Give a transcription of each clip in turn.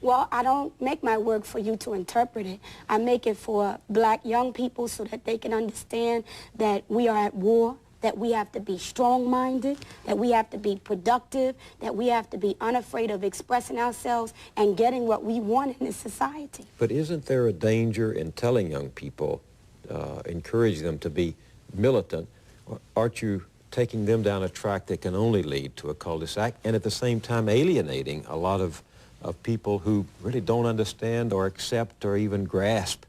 Well, I don't make my work for you to interpret it. I make it for black young people so that they can understand that we are at war, that we have to be strong-minded, that we have to be productive, that we have to be unafraid of expressing ourselves and getting what we want in this society. But isn't there a danger in telling young people, encouraging them to be militant? Aren't you taking them down a track that can only lead to a cul-de-sac and at the same time alienating a lot of people who really don't understand or accept or even grasp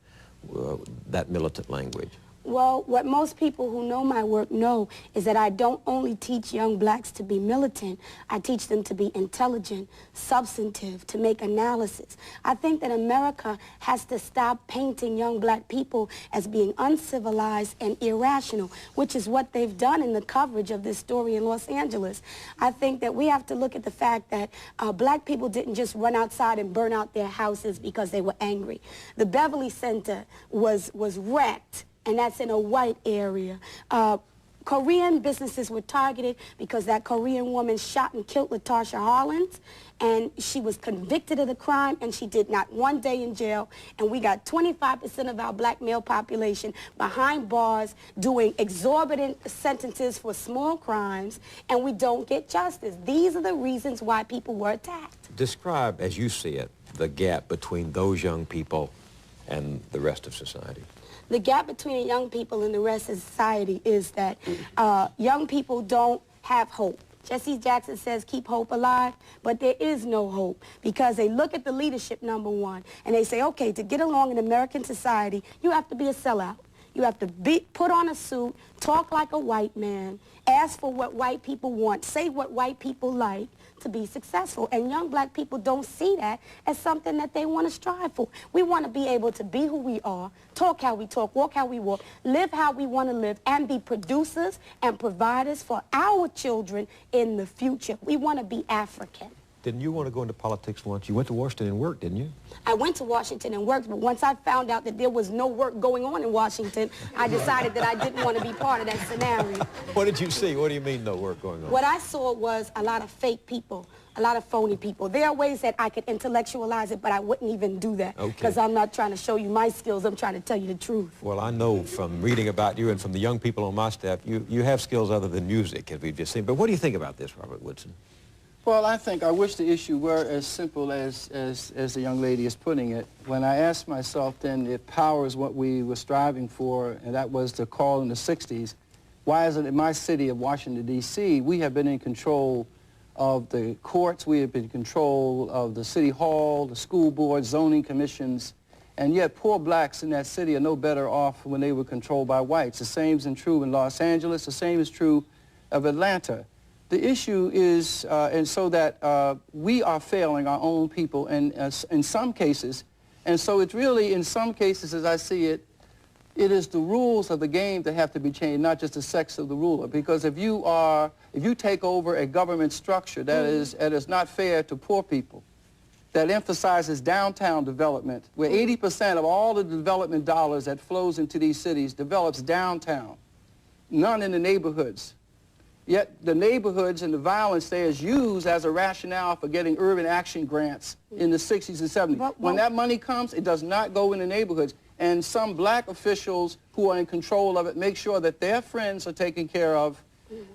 that militant language? Well, what most people who know my work know is that I don't only teach young blacks to be militant, I teach them to be intelligent, substantive, to make analysis. I think that America has to stop painting young black people as being uncivilized and irrational, which is what they've done in the coverage of this story in Los Angeles. I think that we have to look at the fact that black people didn't just run outside and burn out their houses because they were angry. The Beverly Center was wrecked, and that's in a white area. Korean businesses were targeted because that Korean woman shot and killed Latasha Hollins, and she was convicted of the crime, and she did not one day in jail, and we got 25% of our black male population behind bars doing exorbitant sentences for small crimes, and we don't get justice. These are the reasons why people were attacked. Describe, as you see it, the gap between those young people and the rest of society. The gap between young people and the rest of society is that young people don't have hope. Jesse Jackson says keep hope alive, but there is no hope because they look at the leadership, number one, and they say, okay, to get along in American society, you have to be a sellout. You have to put on a suit, talk like a white man, ask for what white people want, say what white people like to be successful. And young black people don't see that as something that they want to strive for. We want to be able to be who we are, talk how we talk, walk how we walk, live how we want to live, and be producers and providers for our children in the future. We want to be African. Didn't you want to go into politics once? You went to Washington and worked, didn't you? I went to Washington and worked, but once I found out that there was no work going on in Washington, I decided that I didn't want to be part of that scenario. What did you see? What do you mean no work going on? What I saw was a lot of fake people, a lot of phony people. There are ways that I could intellectualize it, but I wouldn't even do that because I'm not trying to show you my skills. I'm trying to tell you the truth. Well, I know from reading about you and from the young people on my staff, you have skills other than music, as we've just seen. But what do you think about this, Robert Woodson? Well, I wish the issue were as simple as the young lady is putting it. When I asked myself then if power is what we were striving for, and that was the call in the 60s, why is it in my city of Washington, D.C., we have been in control of the courts, we have been in control of the city hall, the school board, zoning commissions, and yet poor blacks in that city are no better off when they were controlled by whites. The same is true in Los Angeles, the same is true of Atlanta. The issue is, and so that we are failing our own people in some cases, and so it's really, in some cases, as I see it, it is the rules of the game that have to be changed, not just the sex of the ruler. Because if you take over a government structure that is not fair to poor people, that emphasizes downtown development, where 80% of all the development dollars that flows into these cities develops downtown, none in the neighborhoods. Yet the neighborhoods and the violence there is used as a rationale for getting urban action grants in the 60s and 70s. When that money comes, it does not go in the neighborhoods. And some black officials who are in control of it make sure that their friends are taken care of,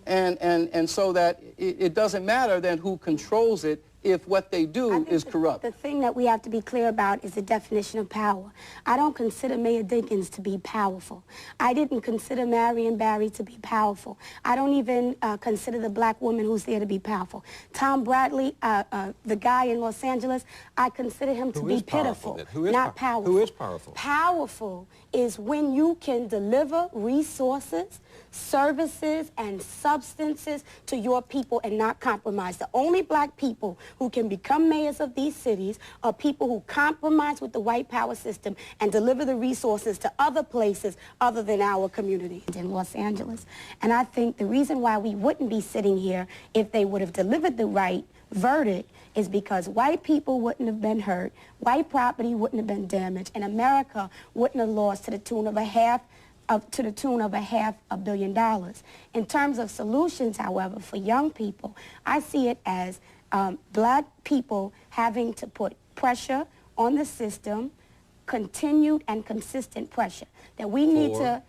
and so that it doesn't matter then who controls it if what they do is corrupt. The thing that we have to be clear about is the definition of power. I don't consider Mayor Dinkins to be powerful. I didn't consider Marion Barry to be powerful. I don't even consider the black woman who's there to be powerful. Tom Bradley, the guy in Los Angeles, I consider him to be pitiful, not powerful. Who is powerful? Powerful is when you can deliver resources, services, and substances to your people and not compromise. The only black people who can become mayors of these cities are people who compromise with the white power system and deliver the resources to other places other than our community in Los Angeles. And I think the reason why we wouldn't be sitting here if they would have delivered the right verdict is because white people wouldn't have been hurt, white property wouldn't have been damaged, and America wouldn't have lost to the tune of $500 million. In terms of solutions, however, for young people, I see it as black people having to put pressure on the system, continued and consistent pressure, that we need to,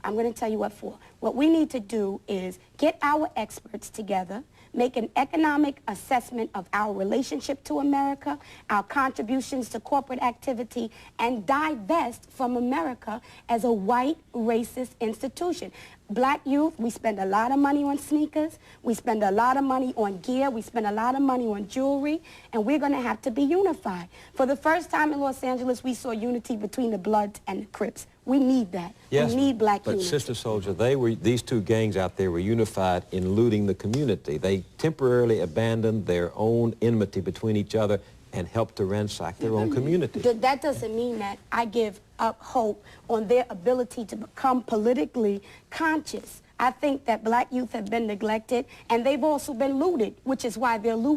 I'm going to tell you what for. What we need to do is get our experts together, make an economic assessment of our relationship to America, our contributions to corporate activity, and divest from America as a white racist institution. Black youth, we spend a lot of money on sneakers, we spend a lot of money on gear, we spend a lot of money on jewelry, and we're going to have to be unified. For the first time in Los Angeles, we saw unity between the Bloods and the Crips. We need that. Yes, we need black but unity. Sister Soldier, these two gangs out there were unified in looting the community. They temporarily abandoned their own enmity between each other and helped to ransack their own community. That doesn't mean that I give up hope on their ability to become politically conscious. I think that black youth have been neglected, and they've also been looted, which is why they're looting.